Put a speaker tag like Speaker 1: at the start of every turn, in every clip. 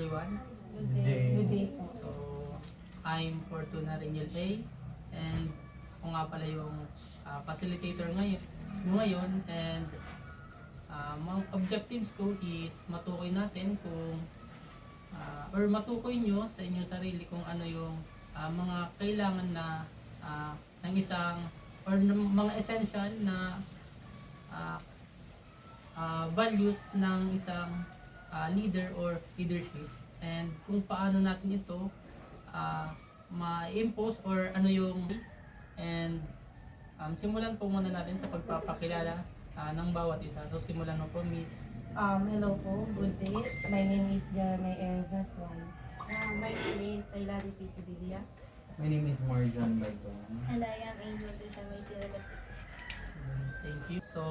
Speaker 1: everyone.
Speaker 2: Good day.
Speaker 3: Good day po.
Speaker 1: So, I'm Fortuna Reniel A. And ako nga pala yung facilitator ngayon. And mga objectives ko is matukoy natin kung or matukoy nyo sa inyong sarili kung ano yung mga kailangan na ng isang or mga essential na values ng isang leader or leadership, and kung paano natin ito ma-impose or ano yung, and simulan po muna natin sa pagpapakilala ng bawat isa. So simulan mo po, Miss.
Speaker 3: Hello po, good day. My name is Jeremy Ervas Juan.
Speaker 2: My name is Ailani P. Sibilia.
Speaker 4: My name is Marjan Baito.
Speaker 5: And I am Angel Dushamay Siragati.
Speaker 1: Thank you. So,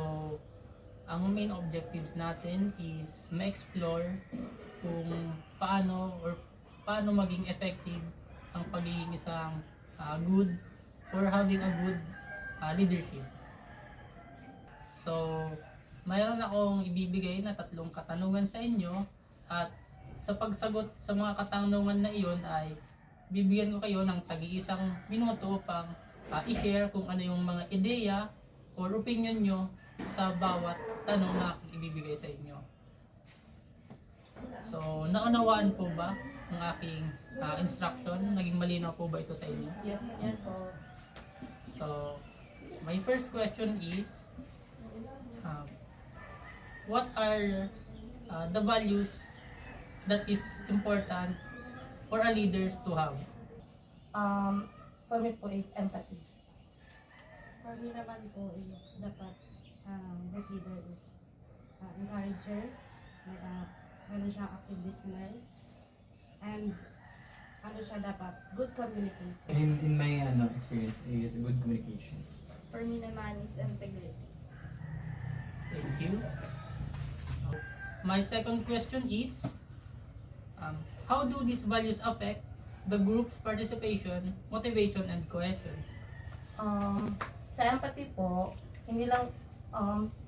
Speaker 1: ang main objectives natin is ma-explore kung paano maging effective ang pagiging isang good or having a good leadership. So, mayroon akong ibibigay na 3 katanungan sa inyo, at sa pagsagot sa mga katanungan na iyon ay bibigyan ko kayo ng tag-iisang minuto upang i-share kung ano yung mga ideya or opinion nyo sa bawat tanong na aking ibibigay sa inyo. So, naunawaan po ba ang aking instruction? Naging malinaw po ba ito sa inyo?
Speaker 2: Yes po.
Speaker 1: So, my first question is, what are the values that is important for a leaders to have?
Speaker 3: For me po is empathy.
Speaker 2: For me naman po is dapat the leader is encourager, meron siyang active listener, and ano siya dapat, good communicator.
Speaker 4: In my experience is good communication.
Speaker 5: For me naman is integrity.
Speaker 1: Thank you. My second question is, how do these values affect the group's participation, motivation, and cohesion?
Speaker 3: Sa empathy po, hindi lang,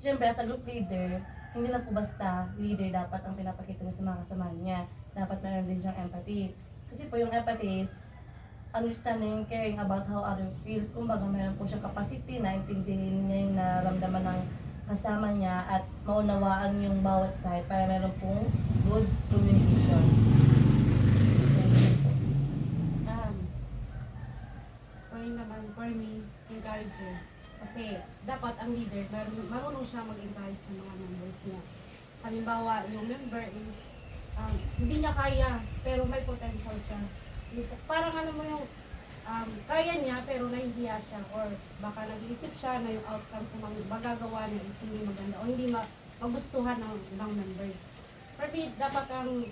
Speaker 3: siyempre as a group leader, hindi lang po basta leader dapat ang pinapakita niya sa mga kasama niya. Dapat meron din siyang empathy. Kasi po yung empathy is understanding, caring about how other feels. Kumbaga meron po siyang capacity na intindihin niya yung naramdaman ng kasama niya at maunawaan yung bawat side para meron pong good communication.
Speaker 2: For me, encourager. Kasi dapat ang leader, marunong siya mag-encourage sa mga members niya. Halimbawa, yung member is hindi niya kaya, pero may potential siya. Parang ano mo yung kaya niya pero nahihiya siya, or baka nag-iisip siya na yung outcome sa mga magagawa niya is hindi maganda o hindi magustuhan ng members. For me, dapat ang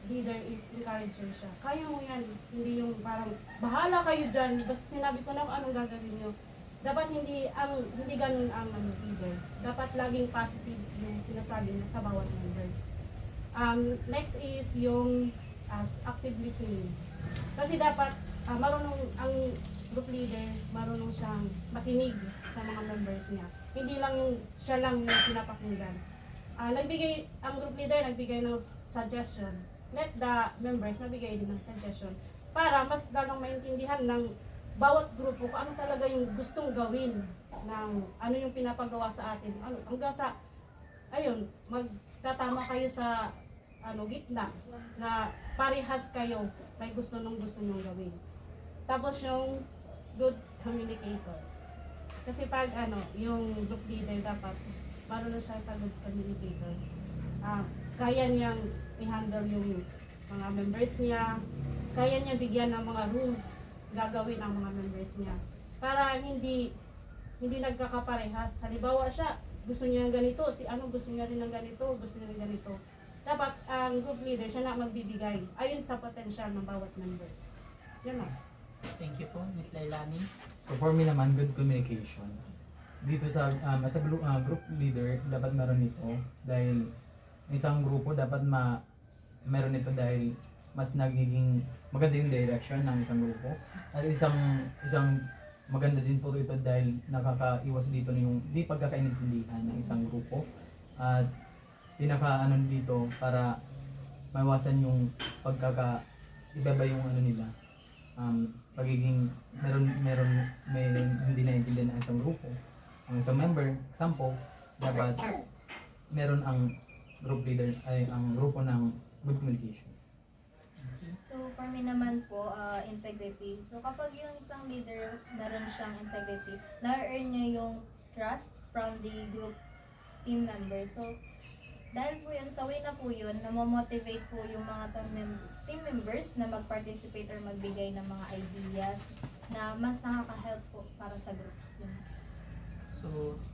Speaker 2: leader is encourager siya. Kaya mo yan, hindi yung parang bahala kayo dyan, basta sinabi ko na anong gagawin nyo. Dapat hindi ganun ang leader. Dapat laging positive yung sinasabi niya sa bawat members. Next is yung active listening. Kasi dapat marunong ang group leader, marunong siyang makinig sa mga members niya. Hindi lang siya lang yung pinapakinggan. Ang group leader nagbigay ng suggestion. Let the members magbigay din ng suggestion para mas lalong maintindihan ng bawat grupo kung ano talaga yung gustong gawin ng ano yung pinapagawa sa atin. Hanggang sa magtatama kayo sa gitna na parehas kayo, may gusto nyong gawin. Tapos yung good communicator. Kasi pag yung group leader dapat marunong siya sa good communicator. Kaya niyang i-handle yung mga members niya, kaya niya bigyan ng mga rules gagawin ang mga members niya para hindi nagkakaparehas. Halimbawa siya, gusto niya ng ganito, gusto niya rin ng ganito, gusto niya rin ganito. Dapat ang group leader siya na magbibigay ayon sa potential ng bawat members. Yan lang.
Speaker 1: Thank you po, Miss Lailani.
Speaker 4: So for me naman, good communication. Dito sa group leader, dapat meron nito dahil isang grupo dapat meron nito dahil mas nagiging maganda yung direction ng isang grupo. At isang maganda din po ito dahil nakakaiwas dito na yung di pagkakaintindihan ng isang grupo. At dito para mawasan yung iba yung ano nila, pagiging may hindi naintindihan ng isang grupo, ang isang member, example, dapat meron ang group leader ay ang grupo ng good communication.
Speaker 5: So, for me naman po, integrity. So, kapag yung isang leader, meron siyang integrity, na-earn niya yung trust from the group team members. So, dahil po yun, sa way na po yun, na-motivate po yung mga team members na mag-participate or magbigay ng mga ideas na mas nakaka-help po para sa groups. Yun.
Speaker 1: So,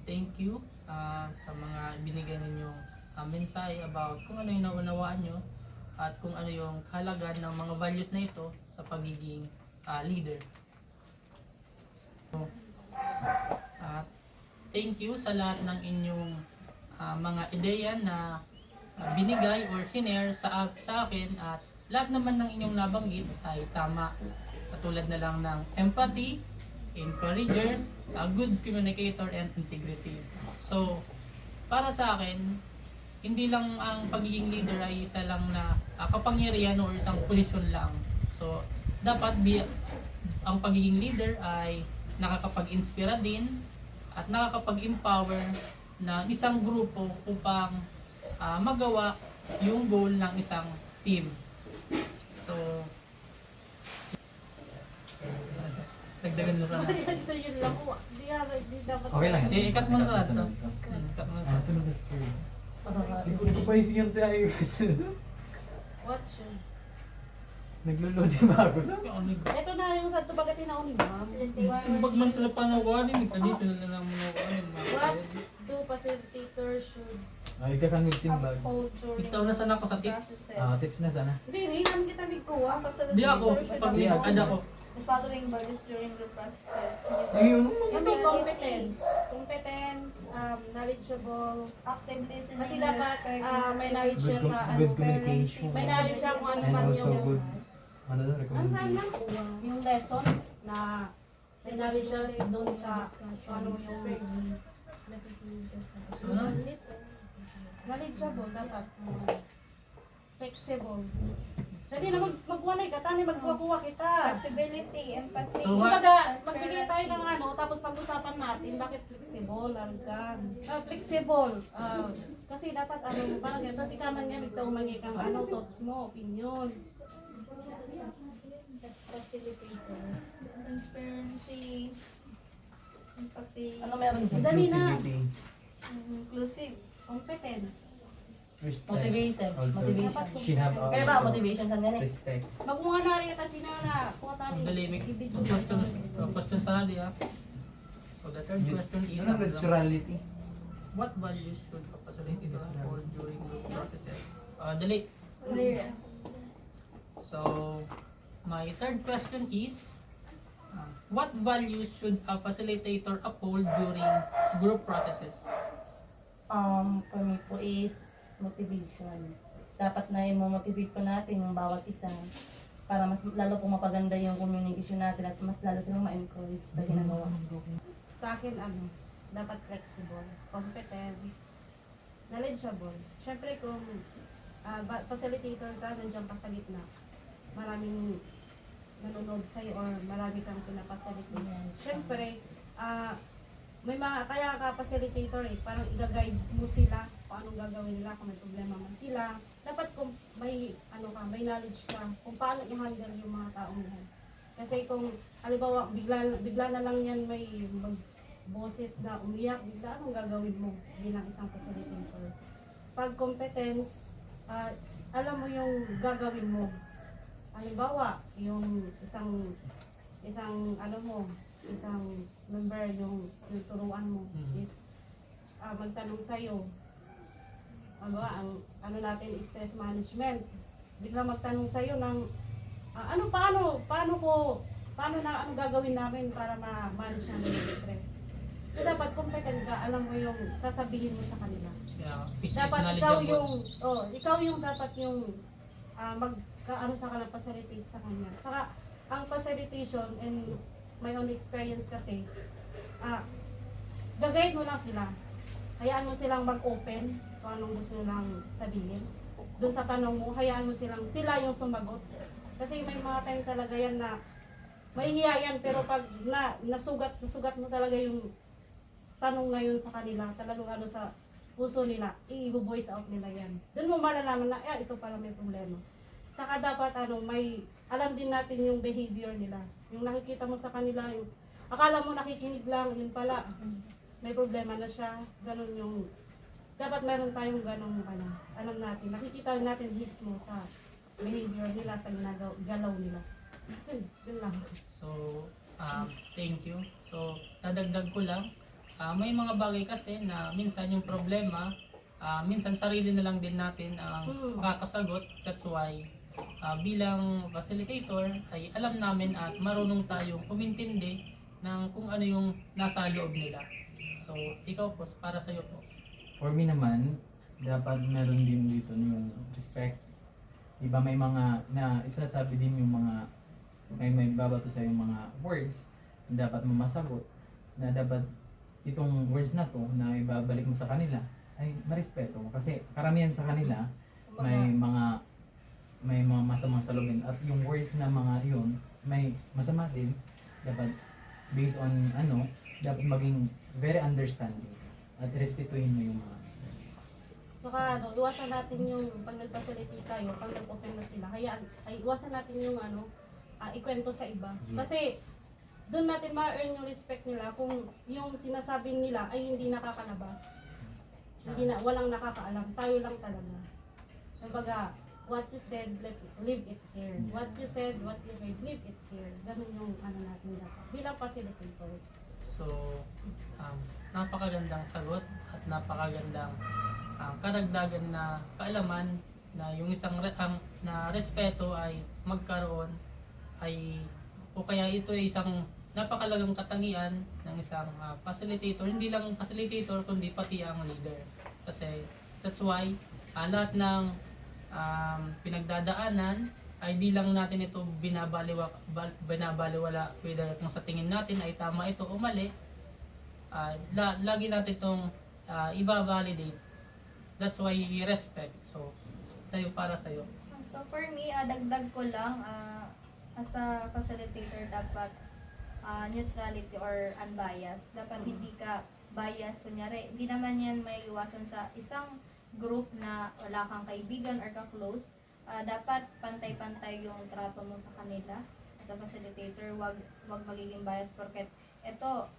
Speaker 1: thank you sa mga binigay ninyong mensahe about kung ano yung naunawaan nyo at kung ano yung kahalagan ng mga values na ito sa pagiging leader. So, thank you sa lahat ng inyong mga ideya na binigay or shinare sa akin, at lahat naman ng inyong nabanggit ay tama. Katulad na lang ng empathy, encourager, good communicator, and integrity. So, para sa akin, hindi lang ang pagiging leader ay isa lang na kapangyarihan o isang posisyon lang. So, dapat ang pagiging leader ay nakakapag-inspira din at nakakapag-empower ng isang grupo upang magawa yung goal ng isang team. So, dagdagan mo sana.
Speaker 2: So yun lang po. Di dapat.
Speaker 4: Okay lang yan.
Speaker 1: Ikat mo sa
Speaker 4: Sunod.
Speaker 1: ito. Ikat mo sa
Speaker 4: Sunod na spirit. Hindi ko pa isingin tayo kasi
Speaker 2: What should?
Speaker 4: naglo-load yung bago sa.
Speaker 2: Ito na yung sa tubagatin na ni ma'am.
Speaker 1: Sumbag man sila panawarin, dito na lang manawarin.
Speaker 2: What do facilitators should?
Speaker 4: Ay, ikakan with simbag.
Speaker 5: Uphold during
Speaker 1: Ikaw na sana ako sa tips.
Speaker 5: processes.
Speaker 4: Tips na sana.
Speaker 2: Hindi, hinam kita bigkuha.
Speaker 1: Di ako, pag
Speaker 4: Kasi
Speaker 1: ad ako.
Speaker 5: The following values during group processes.
Speaker 4: Ayun.
Speaker 2: Yung may competence. Competence, knowledgeable.
Speaker 5: Active listening,
Speaker 2: Kasi dapat,
Speaker 5: respect,
Speaker 2: may knowledge siya
Speaker 4: Good,
Speaker 2: sa
Speaker 4: good communication.
Speaker 2: May knowledge siya kung ano
Speaker 4: And
Speaker 2: man
Speaker 4: also
Speaker 2: yung...
Speaker 4: good, ano daw,
Speaker 2: Ang
Speaker 4: recommendation.
Speaker 2: lang yung lesson na may knowledge siya doon sa ano yung knowledgeable dapat. Flexible. Pwede na magwalay ka, tani magkuha kita.
Speaker 5: Flexibility, empathy,
Speaker 1: So, what?
Speaker 2: Kumbaga, magbigay tayo ng ano, tapos pag-usapan natin bakit flexible, hanggang. Flexible. Kasi dapat ano, parang yan, kasi kaman nga, nagtaumangi kang ano, thoughts mo, opinion.
Speaker 5: facilitator, transparency, empathy,
Speaker 3: Ano meron dyan?
Speaker 2: Dali na.
Speaker 5: inclusive,
Speaker 2: Competence.
Speaker 4: Respect.
Speaker 3: Motivated.
Speaker 4: Also,
Speaker 3: Motivation.
Speaker 4: she have
Speaker 3: Kaya ba motivation sa ganit?
Speaker 4: respect.
Speaker 2: Magmunga na rin kita sinana. Kuha tayo.
Speaker 1: Dali, may question sana di ha. So the third question is,
Speaker 4: Ano naturality?
Speaker 1: what values should a facilitator uphold during group processes? Dali.
Speaker 5: clear,
Speaker 1: So, my third question is, what values should a facilitator uphold during group processes?
Speaker 3: For me po is motivation. Dapat na i-motivate po natin yung bawat isa para mas lalo po mapaganda yung communication natin at mas lalo silang ma-encourage sa ginagawa.
Speaker 2: Sa akin, ano, dapat flexible, competence, knowledgeable. Siyempre kung facilitator ka, nandiyan ka sa gitna, maraming nanonood sa'yo or marami kang pinapacilitate. Siyempre, may mga, kaya ka facilitator parang i-guide mo sila kung anong gagawin nila, kung may problema man sila. Dapat kung may, may knowledge ka kung paano i-handle yung mga taong yan. Kasi kung, halimbawa, bigla na lang yan may boses na umiyak, bigla anong gagawin mo bilang isang facilitator. Pag competence, alam mo yung gagawin mo. Halimbawa, yung isang member yung turuan mo is magtanong sa'yo. Ang natin is stress management. Bigla magtanong sa'yo ng anong gagawin namin para ma-manage namin yung stress. So dapat competent ka, alam mo yung sasabihin mo sa kanila.
Speaker 1: Yeah, which is
Speaker 2: Dapat
Speaker 1: knowledgeable.
Speaker 2: ikaw yung dapat yung magkaano sa kanila, facilitate sa kanya. Saka ang facilitation and my own experience kasi, gagayad mo lang sila. Hayaan mo silang mag-open kung anong gusto nilang sabihin. dun sa tanong mo, hayaan mo sila yung sumagot. Kasi may mga time talaga yan na mahihiya yan, pero pag nasugat mo talaga yung tanong ngayon sa kanila, talagang ano sa puso nila, i-voice out nila yan. Doon mo malalaman na, ito pala may problema. Saka dapat may alam din natin yung behavior nila. Yung nakikita mo sa kanila, yung akala mo nakikinig lang, yun pala, may problema na siya. Ganun yung, dapat meron tayong ganong alam natin. Nakikita natin mismo sa behavior nila, sa galaw nila. Yun lang.
Speaker 1: So, thank you. So, dadagdag ko lang, may mga bagay kasi na minsan yung problema, minsan sarili na lang din natin ang makakasagot. That's why, bilang facilitator, ay alam namin at marunong tayong umintindi ng kung ano yung nasa loob nila. So, ikaw po, para sa'yo po.
Speaker 4: For me naman, dapat meron din dito yung respect. Iba may mga na isasabi din yung mga may babato sa yung mga words na dapat mo masagot, na dapat itong words na to na ibabalik mo sa kanila ay marespeto mo kasi karamihan sa kanila may mga masamang salubin at yung words na mga yun may masama din. Dapat based on dapat maging very understanding at respetuhin mo yung mga
Speaker 2: Saka iwasan natin yung pag nag-facilitate tayo, pag nag-open na sila, iwasan natin yung ikwento sa iba. Kasi doon natin ma-earn yung respect nila kung yung sinasabi nila ay hindi nakakalabas. Walang nakakaalam, tayo lang talaga. Kumbaga, what you said, leave it here. What you said, what you heard, leave it here. Ganun yung natin dapat. Bilang facilitator.
Speaker 1: So, napakagandang sagot at napakagandang karagdagan na kaalaman na yung isang na respeto ay magkaroon o kaya ito ay isang napakalagang katangian ng isang facilitator, hindi lang facilitator kundi pati ang leader. Kasi that's why lahat ng pinagdadaanan ay di lang natin ito binabaliwala whether kung sa tingin natin ay tama ito o mali. Lagi natin itong i-validate. That's why respect. So, para sa'yo.
Speaker 5: So for me, dagdag ko lang, as a facilitator dapat neutrality or unbiased. Dapat hindi ka bias. Kunyari, hindi naman yan may iwasan sa isang group na wala kang kaibigan or ka-close. Dapat pantay-pantay yung trato mo sa kanila. As a facilitator, wag magiging bias porket ito,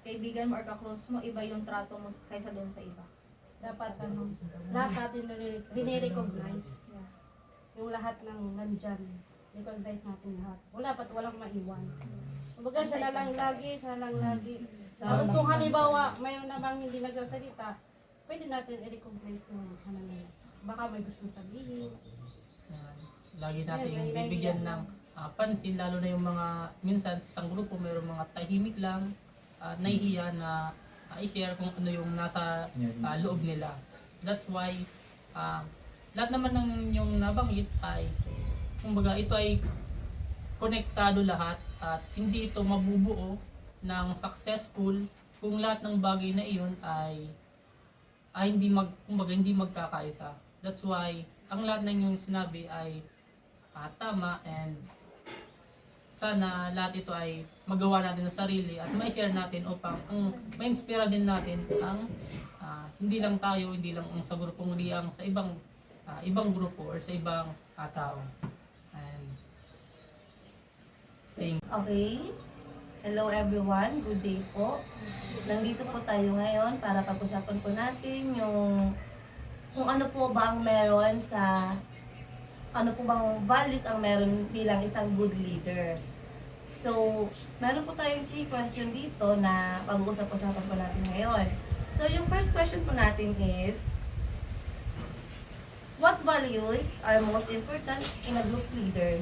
Speaker 5: kaibigan mo or ka-close mo, iba yung trato mo kaysa doon sa iba.
Speaker 2: Dapat lahat natin rini-recognize. Yung lahat ng nandyan, recognize natin lahat. Walang maiwan. Kumbaga siya na lang lagi. Tapos kung halimbawa mayroon namang hindi nagsasalita, pwede natin i-recognize yung nila. Baka may gusto sabihin.
Speaker 1: Lagi natin yung bibigyan ng pansin, lalo na yung mga minsan sa isang grupo mayroong mga tahimik lang, nahihiya na i-share kung ano yung nasa loob nila. That's why lahat naman ng yung nabanggit ay kumbaga ito ay konektado lahat at hindi ito mabubuo ng successful kung lahat ng bagay na iyon ay hindi magkakaisa. That's why ang lahat ng yung sinabi ay tama, and sana lahat ito ay magawa natin sa sarili at ma-share natin upang ma-inspira din natin ang hindi lang tayo, hindi lang ang sa grupo, kundi ang sa ibang grupo or sa ibang tao. And
Speaker 3: Okay. Hello everyone, good day po. Nandito po tayo ngayon para pag-usapan po natin kung ano po ba ang meron ano po bang values ang meron bilang isang good leader. So, meron po tayong 3 question dito na pag-uusap-usapan po natin ngayon. So, yung first question po natin is, what values are most important in a group leader?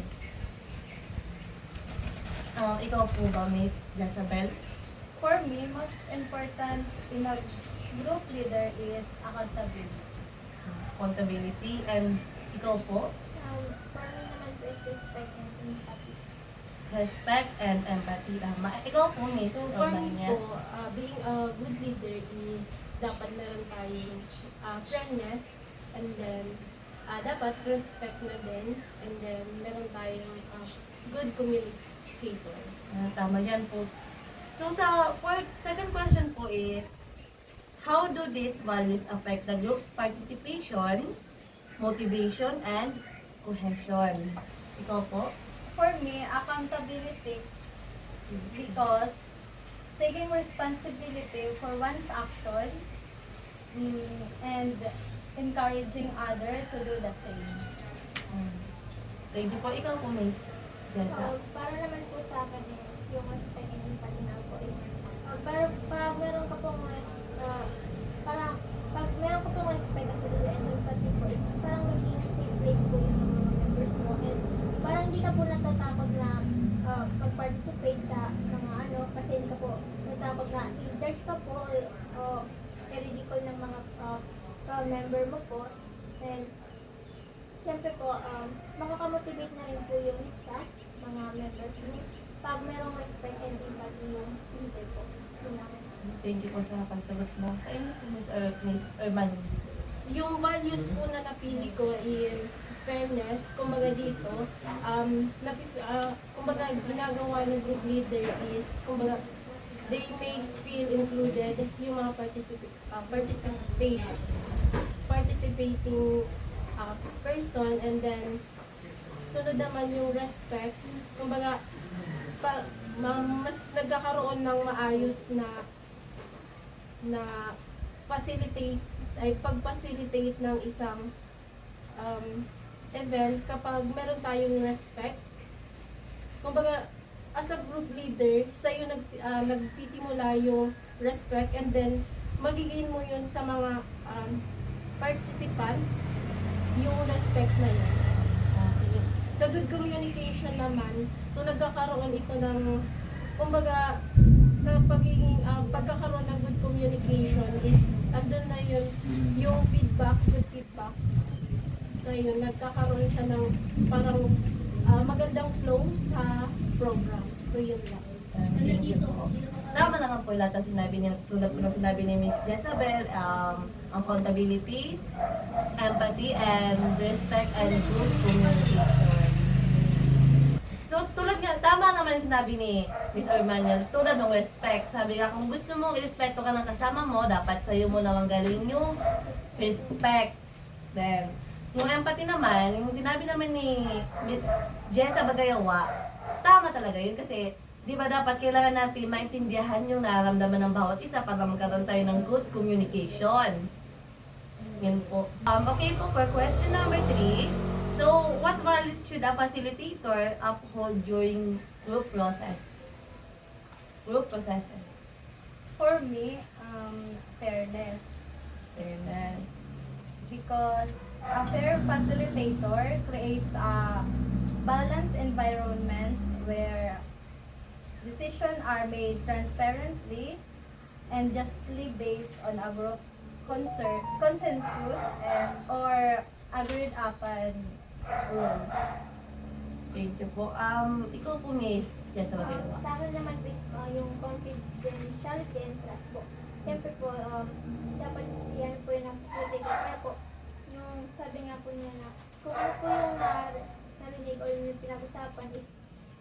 Speaker 3: Ikaw po ba, Miss Jezabel?
Speaker 5: For me, most important in a group leader is accountability.
Speaker 3: Accountability. And ikaw po?
Speaker 5: For me naman po is respect and empathy.
Speaker 3: Respect and empathy. Tama. Ikaw po, Miss
Speaker 2: So for me
Speaker 3: Romania.
Speaker 2: po, being a good leader is dapat meron tayong friendness, and then dapat respect na din, and then meron tayong good communicator.
Speaker 3: Tama yan po. So sa second question po is, how do these values affect the group participation, motivation, and cohesion? Ikaw po?
Speaker 5: For me, accountability, because taking responsibility for one's action, and encouraging others to do the same.
Speaker 3: Thank you po. Ikaw po, Miss Jessa.
Speaker 6: Para naman po sa akin is yung respect and empathy na po is para pag meron ka pong para pag meron ka pong respect at and empathy po is parang maging safe place po yung mga members mo, and parang hindi ka po natatakot na mag-participate sa mga kasi hindi ka po natatakot na i-judge ka po o i-ridicule ng mga member mo po, and siyempre po, makakamotivate na rin po yung isa, mga member po, pag merong respect and empathy yung leader po. Yun lang.
Speaker 3: Thank you po sa pagsagot mo. Sa inyo po, Miss Urban.
Speaker 2: Yung values po na napili ko is fairness. Kumbaga dito, kumbaga ginagawa ng group leader is, kumbaga, they may feel included yung mga participating person, and then sunod naman yung respect. Kumbaga, mas nagkakaroon ng maayos na pag-facilitate ng isang event kapag meron tayong respect. Kumbaga, as a group leader, sa'yo nagsisimula yung respect, and then magiging mo yun sa mga participants, yung respect na yun. Sa good communication naman, so nagkakaroon ito ng, kumbaga, sa pagkakaroon ng good communication is, andun na yun, yung good feedback. So yun, nagkakaroon siya ng parang magandang flow sa program. So yun lang.
Speaker 3: Thank you po. Tama naman po lahat ang sinabi niya, tulad po ng sinabi ni Miss Jezabel, accountability, empathy, and respect, and good communication. So, tulad nga, tama naman yung sinabi ni Miss Ormaniel, tulad ng respect. Sabi nga, kung gusto mong irespeto ka ng kasama mo, dapat sa'yo mo naman galing yung respect. Then, yung empathy naman, yung sinabi naman ni Miss Jessa Bagayawa, tama talaga yun kasi, di ba dapat kailangan natin maintindihan yung nararamdaman ng bawat isa para magkaroon tayo ng good communication. Yan po. Okay po, for question number 3. So, what values should a facilitator uphold during group processes?
Speaker 5: For me, fairness.
Speaker 3: Fairness.
Speaker 5: Because a fair facilitator creates a balanced environment where decisions are made transparently and justly based on a group consensus or agreed upon rules.
Speaker 3: Thank you po. Ikaw po, Miss Jessa Bagayawa.
Speaker 6: Sa akin naman is yung confidentiality and trust po. Siyempre po, dapat yan po yung napuputin ko. Kaya po, yung sabi nga po niya na kung ano po yung narinig o yung pinag-usapan is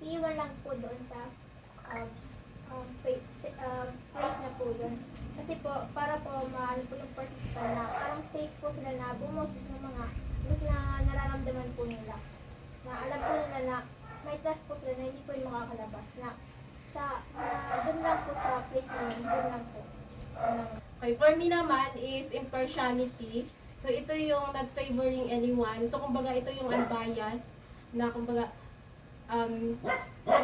Speaker 6: iiwan lang po doon sa place na po yun. Kasi po, para po maano po yung participant na parang safe po sila na bumoses ng mga gusto na nararamdaman po nila. Na alam po nila na may trust po sila na hindi po yung makakalabas. Na doon lang po sa place na yun, doon lang po.
Speaker 2: Okay, for me naman is impartiality. So ito yung not favoring anyone. So kumbaga ito yung unbiased na kumbaga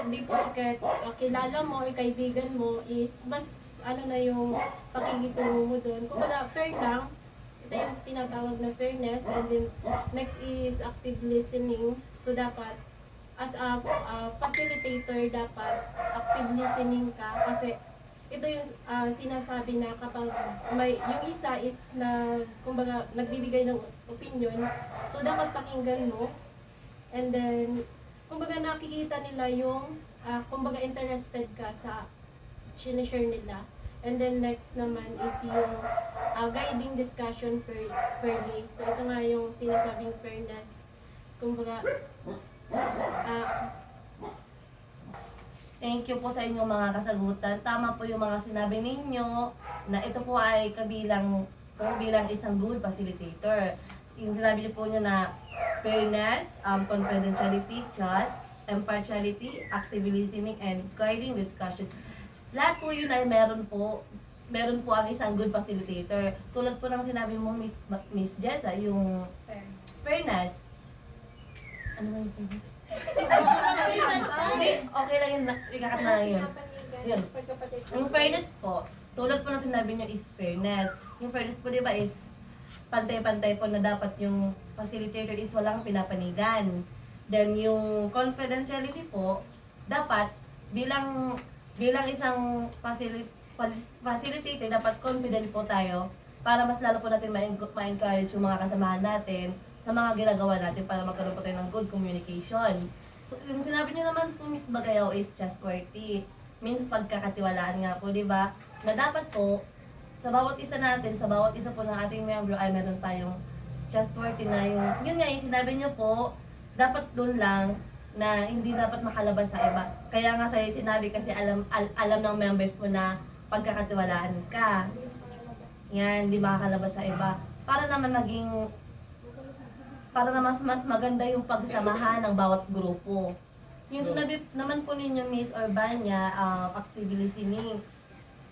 Speaker 2: di porket kilala mo or kaibigan mo is mas ano na yung pakikitungo mo doon. Kumbaga fair lang. Ito yung tinatawag na fairness, and then next is active listening. So dapat as a facilitator dapat active listening ka kasi ito yung sinasabi na kapag yung isa is kumbaga nagbibigay ng opinion, so dapat pakinggan mo, and then kumbaga nakikita nila yung kumbaga interested ka sa sinishare nila,
Speaker 6: And then next naman is yung guiding discussion fairly. So ito nga yung sinasabing fairness. Kumbaga,
Speaker 3: Thank you po sa inyong mga kasagutan. Tama po yung mga sinabi ninyo na ito po ay bilang isang good facilitator. Yung sinabi niyo po niyo na fairness, confidentiality, trust, impartiality, active listening, and guiding discussion. Lahat po yun ay meron po ang isang good facilitator. Tulad po ng sinabi mo, Miss Jessa, yung fairness. Ano ba yung fairness? Hindi, okay lang yun. Ikakat na lang yun. Yun. Yung fairness po, tulad po ng sinabi nyo is fairness. Yung fairness po, di ba, is pantay-pantay po na dapat yung facilitator is walang pinapanigan. Then, yung confidentiality po, dapat bilang isang facilitator, dapat confident po tayo para mas lalo po natin ma-encourage yung mga kasamahan natin sa mga ginagawa natin para magkaroon po tayo ng good communication. So, yung sinabi niyo naman po, Miss Bagayaw, is trustworthy. Means pagkakatiwalaan nga po, di ba? Na dapat po, sa bawat isa natin, sa bawat isa po ng ating member ay meron tayong trustworthy na yun nga yung sinabi niyo po, dapat doon lang na hindi dapat makalabas sa iba. Kaya nga sa'yo sinabi kasi alam ng members mo na pagkakatiwalaan ka. Yan, hindi makakalabas sa iba. Para naman mas maganda yung pagsamahan ng bawat grupo. Yung sinabi naman po ninyo, Miss Urbania, active listening.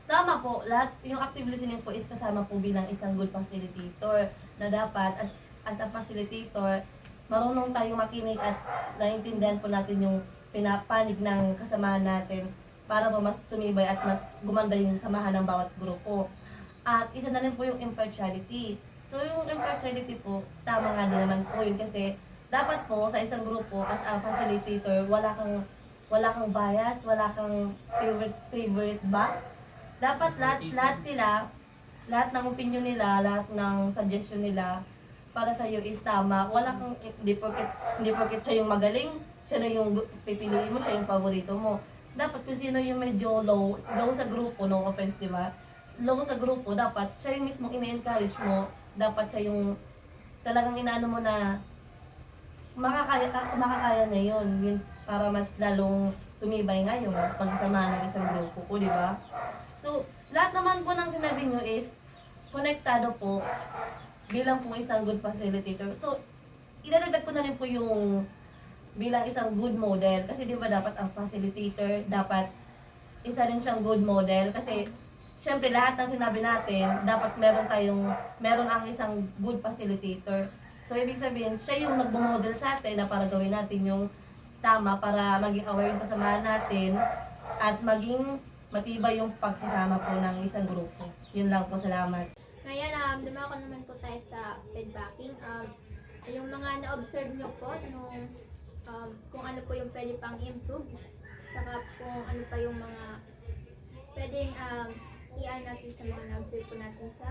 Speaker 3: Tama po, yung active listening po is kasama po bilang isang good facilitator na dapat as a facilitator, marunong tayong makinig at naiintindihan po natin yung pinapanig ng kasamahan natin para po mas tumibay at mas gumanda yung samahan ng bawat grupo. At isa na rin po yung impartiality. So yung impartiality po, tama nga din naman po yun kasi dapat po sa isang grupo as a facilitator, wala kang bias, wala kang favorite ba? Dapat lahat ng opinion nila, lahat ng suggestion nila para sa iyo is tama. Wala kang hindi porket siya yung magaling, siya na yung pipiliin mo, siya yung paborito mo. Dapat kung sino yung medyo low sa grupo, no offense, di ba? Low sa grupo, dapat siya yung mismong ine-encourage mo. Dapat siya yung talagang inaano mo na makakaya niya yun para mas lalong tumibay nga yung pagsama ng isang grupo ko, di ba? So, lahat naman po ng sinabi nyo is konektado po bilang po isang good facilitator. So, idadagdag ko na rin po yung bilang isang good model. Kasi di ba dapat ang facilitator, dapat isa rin siyang good model. Kasi, syempre lahat ng sinabi natin, dapat meron ang isang good facilitator. So, ibig sabihin, siya yung nagmo-model sa atin na para gawin natin yung tama para maging aware yung kasamahan natin at maging matibay yung pagsasama po ng isang grupo. Yun lang po, salamat.
Speaker 5: Ngayon, dumako naman po tayo sa feedbacking. Yung mga na-observe nyo po nung kung ano po yung pwede pang improve, saka kung ano pa yung mga pwedeng i-add natin sa mga na-observe po natin sa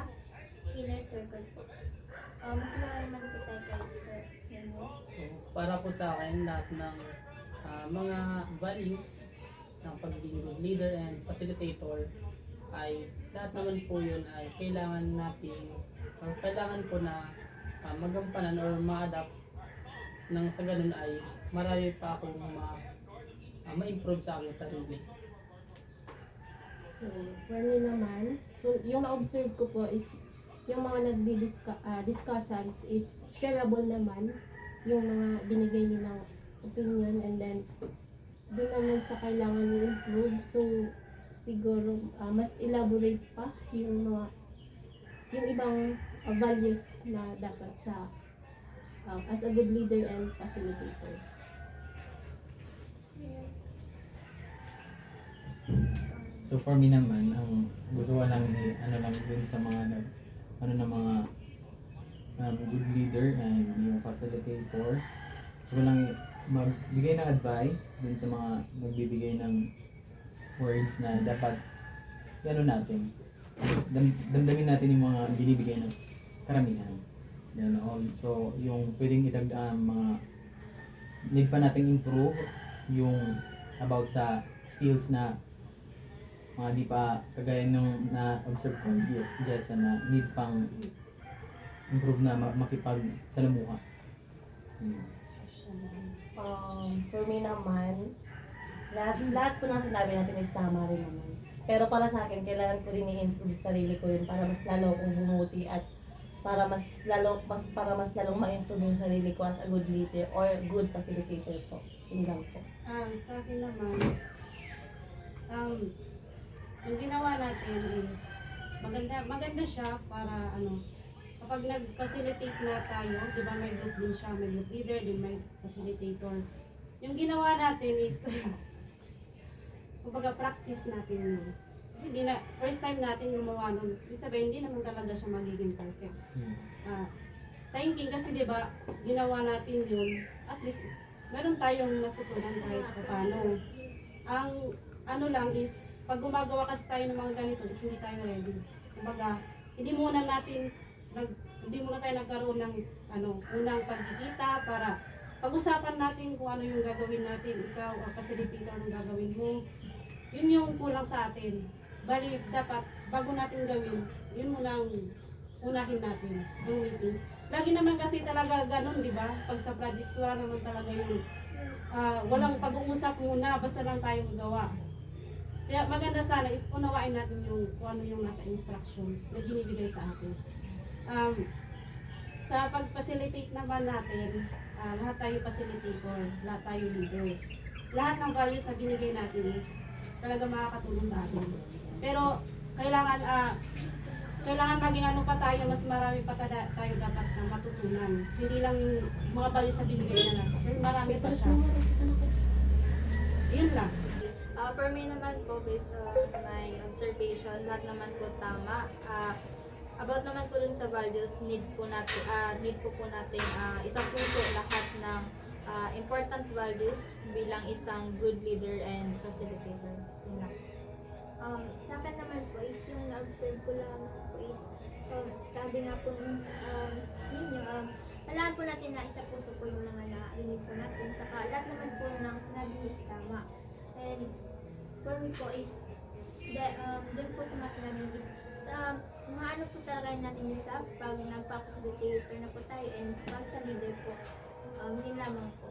Speaker 5: inner circle po. Mas naman po tayo kay Sir.
Speaker 1: So, para po sa akin, lahat ng mga values ng pagiging good leader and facilitator ay lahat naman po yun ay kailangan po na magampanan or ma-adapt nang sa ganun ay marami pa akong ma-improve sa aking sarili.
Speaker 6: So, for me naman, so yung na-observe ko po is yung mga nagdi-discussants is shareable naman yung mga binigay nilang opinion, and then doon naman sa kailangan i-improve. So, siguro mas elaborate pa yung ibang values na dapat sa as a good leader and facilitator.
Speaker 4: So for me naman, ang gusto ko lang dun sa mga good leader and yung facilitator. So lang magbigay ng advice dun sa mga nagbibigay ng words na dapat natin. Damdamin natin yung mga binibigay ng karamihan. Yan all. So yung pwedeng idagdag mga need pa nating improve yung about sa skills na mga di pa kagaya nung na-observe ko, Jessa, na need pang improve na makipagsalamuha.
Speaker 3: For me naman, lahat po ng sinabi natin is tama rin naman. Pero para sa akin, kailangan ko rin i-improve sa sarili ko yun para mas lalo akong bumuti at para mas lalong ma-improve yung sarili ko as a good leader or good facilitator po. Yun lang po.
Speaker 2: Sa akin naman, yung ginawa natin is maganda siya para kapag nag-facilitate na tayo, di ba may group din siya, may group leader, din may facilitator. Yung ginawa natin is, kumbaga practice natin yun. Hindi na, first time natin gumawa nun, ibig sabihin, hindi naman talaga siya magiging perfect. Thinking kasi di ba, ginawa natin yun, at least, meron tayong natutunan kahit paano. Ang ano lang is, pag gumagawa kasi tayo ng mga ganito, is hindi tayo ready. Kumbaga, hindi muna tayo nagkaroon ng unang pagkikita para pag-usapan natin kung ano yung gagawin natin, ikaw o facilitator ang gagawin mo. Yun yung kulang sa atin. Bali, dapat, bago natin gawin, yun muna ang unahin natin, ang meetings. Lagi naman kasi talaga ganun, di ba? Pag sa projects, wala naman talaga yung walang pag-uusap muna, basta lang tayo magawa. Kaya maganda sana is unawain natin yung kung ano yung nasa instruction na binibigay sa atin. Sa pag-facilitate naman natin, lahat tayo facilitator, lahat tayo leader. Lahat ng values na binigay natin is talaga makakatulong sa atin. Pero kailangan maging pa tayo, mas marami pa tayo dapat na matutunan. Hindi lang yung mga values na binigay na lang. Pero marami pa siya. Yun lang.
Speaker 5: For me naman po, based on my observation, lahat naman po tama. About naman po dun sa values, need po natin isang puso lahat ng important values bilang isang good leader and facilitator. Yun lang.
Speaker 6: Sa akin naman po is yung na-observe ko lang po is sabi nga po ninyo, alam po natin na isa puso po yung mga narinig po natin. Saka lahat naman po ng sinabi is tama. And for me po is dun po sa mga sinabi is maano po talaga natin yung sa pag nagpa-facilitator na po tayo and pag sa leader po, yun lamang po.